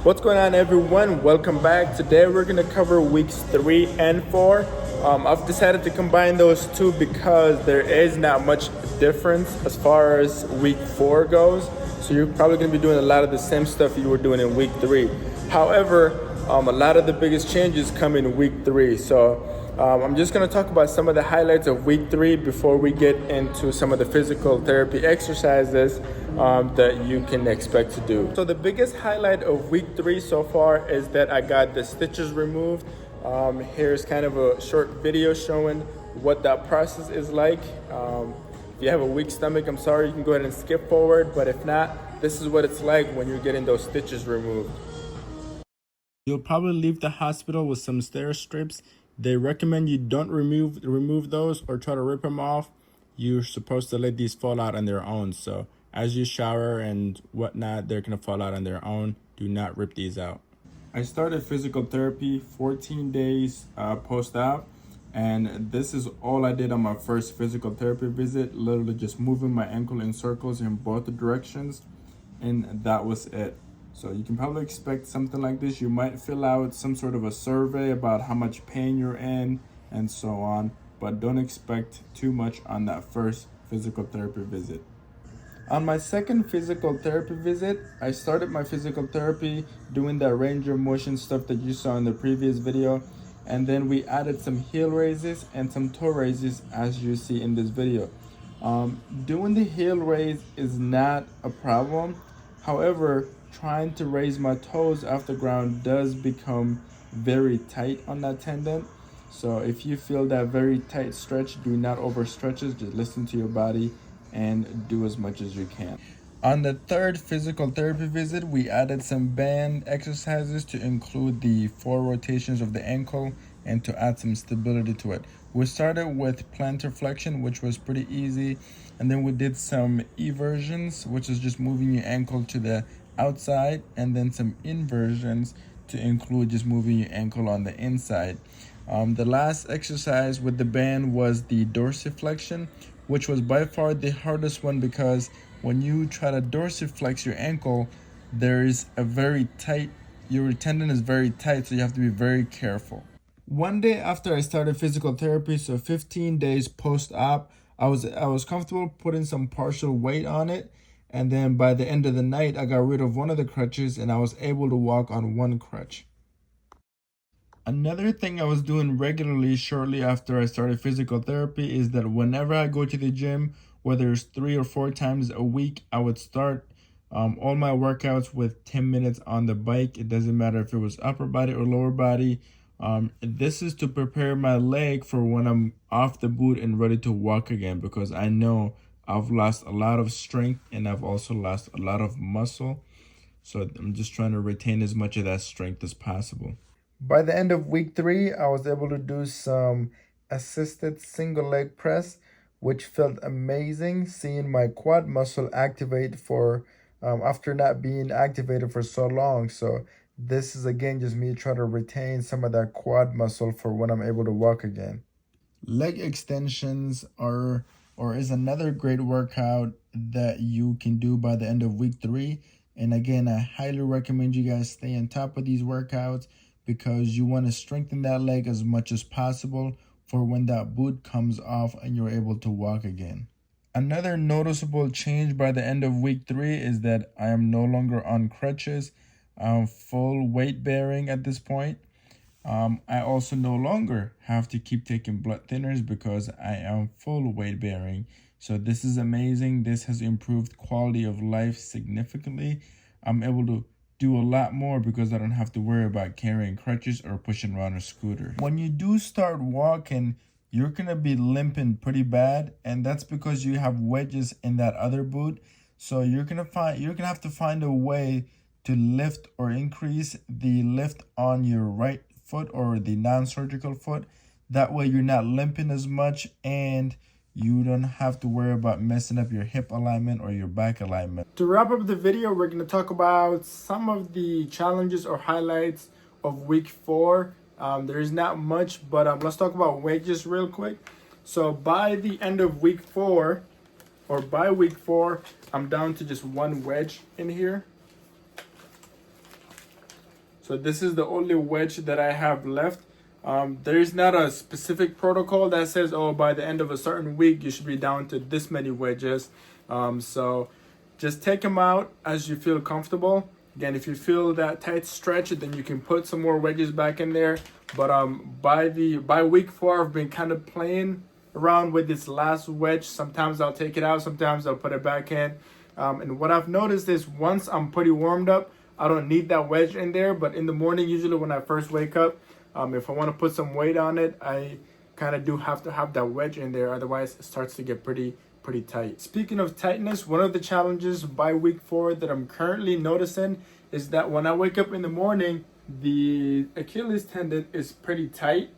What's going on, everyone? Welcome back. Today we're going to cover weeks 3 and 4. I've decided to combine those two because there is not much difference as far as week 4 goes. So you're probably going to be doing a lot of the same stuff you were doing in week 3. However, a lot of the biggest changes come in week 3. So I'm just going to talk about some of the highlights of week 3 before we get into some of the physical therapy exercises that you can expect to do. So the biggest highlight of week 3 so far is that I got the stitches removed. Here's kind of a short video showing what that process is like. If you have a weak stomach, I'm sorry, you can go ahead and skip forward, but if not, this is what it's like when you're getting those stitches removed. You'll probably leave the hospital with some stair strips. They recommend you don't remove those or try to rip them off. You're supposed to let these fall out on their own. So as you shower and whatnot, they're gonna fall out on their own. Do not rip these out. I started physical therapy 14 days post-op, and this is all I did on my first physical therapy visit. Literally just moving my ankle in circles in both directions, and that was it. So you can probably expect something like this. You might fill out some sort of a survey about how much pain you're in and so on, but don't expect too much on that first physical therapy visit. On my second physical therapy visit, I started my physical therapy doing that range of motion stuff that you saw in the previous video, and then we added some heel raises and some toe raises as you see in this video. Doing the heel raise is not a problem. However, trying to raise my toes off the ground does become very tight on that tendon. So if you feel that very tight stretch, do not overstretch it. Just listen to your body and do as much as you can. On the third physical therapy visit, we added some band exercises to include the 4 rotations of the ankle and to add some stability to it. We started with plantar flexion, which was pretty easy, and then we did some eversions, which is just moving your ankle to the outside, and then some inversions to include just moving your ankle on the inside. The last exercise with the band was the dorsiflexion, which was by far the hardest one because when you try to dorsiflex your ankle, there is a very tight, your tendon is very tight, so you have to be very careful. One day after I started physical therapy, so 15 days post-op, I was comfortable putting some partial weight on it, and then by the end of the night, I got rid of one of the crutches and I was able to walk on one crutch. Another thing I was doing regularly shortly after I started physical therapy is that whenever I go to the gym, whether it's 3 or 4 times a week, I would start all my workouts with 10 minutes on the bike. It doesn't matter if it was upper body or lower body. This is to prepare my leg for when I'm off the boot and ready to walk again, because I know I've lost a lot of strength and I've also lost a lot of muscle. So I'm just trying to retain as much of that strength as possible. By the end of week 3, I was able to do some assisted single leg press, which felt amazing, seeing my quad muscle activate for after not being activated for so long. So this is again just me trying to retain some of that quad muscle for when I'm able to walk again. Leg extensions is another great workout that you can do by the end of week 3. And again, I highly recommend you guys stay on top of these workouts because you want to strengthen that leg as much as possible for when that boot comes off and you're able to walk again. Another noticeable change by the end of week 3 is that I am no longer on crutches. I'm full weight bearing at this point. I also no longer have to keep taking blood thinners because I am full weight bearing. So this is amazing. This has improved quality of life significantly. I'm able to do a lot more because I don't have to worry about carrying crutches or pushing around a scooter. When you do start walking, you're gonna be limping pretty bad, and that's because you have wedges in that other boot. So you're gonna have to find a way to lift or increase the lift on your right foot or the non-surgical foot. That way you're not limping as much and you don't have to worry about messing up your hip alignment or your back alignment. To wrap up the video, we're going to talk about some of the challenges or highlights of week 4. There is not much, but let's talk about wedges real quick. So by the end of week 4, or by week 4, I'm down to just one wedge in here. So this is the only wedge that I have left. There's not a specific protocol that says, oh, by the end of a certain week, you should be down to this many wedges. So just take them out as you feel comfortable. Again, if you feel that tight stretch, then you can put some more wedges back in there. But by week 4, I've been kind of playing around with this last wedge. Sometimes I'll take it out, sometimes I'll put it back in. And what I've noticed is once I'm pretty warmed up, I don't need that wedge in there. But in the morning, usually when I first wake up, if I want to put some weight on it, I kind of do have to have that wedge in there. Otherwise, it starts to get pretty tight. Speaking of tightness, one of the challenges by week 4 that I'm currently noticing is that when I wake up in the morning, the Achilles tendon is pretty tight.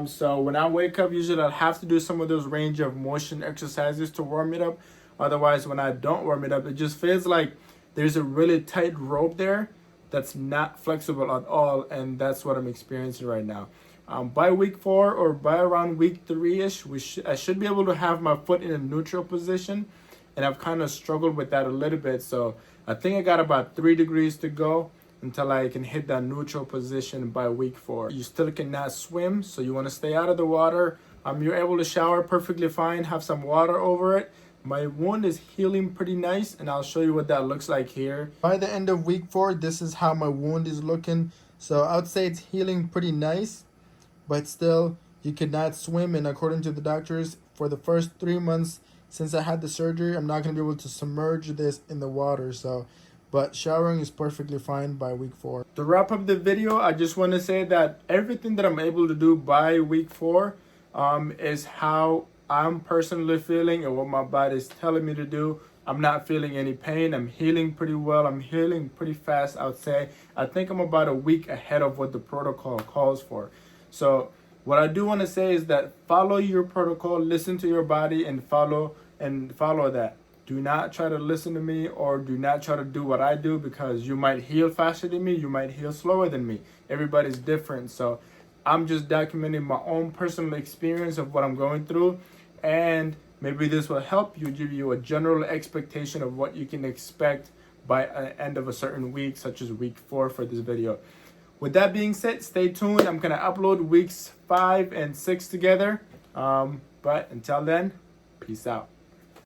So when I wake up, usually I'll have to do some of those range of motion exercises to warm it up. Otherwise, when I don't warm it up, it just feels like there's a really tight rope there that's not flexible at all, and that's what I'm experiencing right now. By week 4 or by around week 3-ish, I should be able to have my foot in a neutral position, and I've kind of struggled with that a little bit. So I think I got about 3 degrees to go until I can hit that neutral position by week 4. You still cannot swim, so you want to stay out of the water. You're able to shower perfectly fine, have some water over it. My wound is healing pretty nice, and I'll show you what that looks like here. By the end of week 4, this is how my wound is looking. So I would say it's healing pretty nice, but still, you cannot swim. And according to the doctors, for the first 3 months since I had the surgery, I'm not going to be able to submerge this in the water. But showering is perfectly fine by week 4. To wrap up the video, I just want to say that everything that I'm able to do by week 4 is how I'm personally feeling and what my body is telling me to do. I'm not feeling any pain. I'm healing pretty well. I'm healing pretty fast, I would say. I think I'm about a week ahead of what the protocol calls for. So what I do want to say is that follow your protocol, listen to your body, and follow that. Do not try to listen to me, or do not try to do what I do, because you might heal faster than me, you might heal slower than me. Everybody's different. So I'm just documenting my own personal experience of what I'm going through, and maybe this will help you, give you a general expectation of what you can expect by the end of a certain week, such as week 4 for this video. With that being said, stay tuned. I'm going to upload weeks 5 and 6 together. But until then, peace out.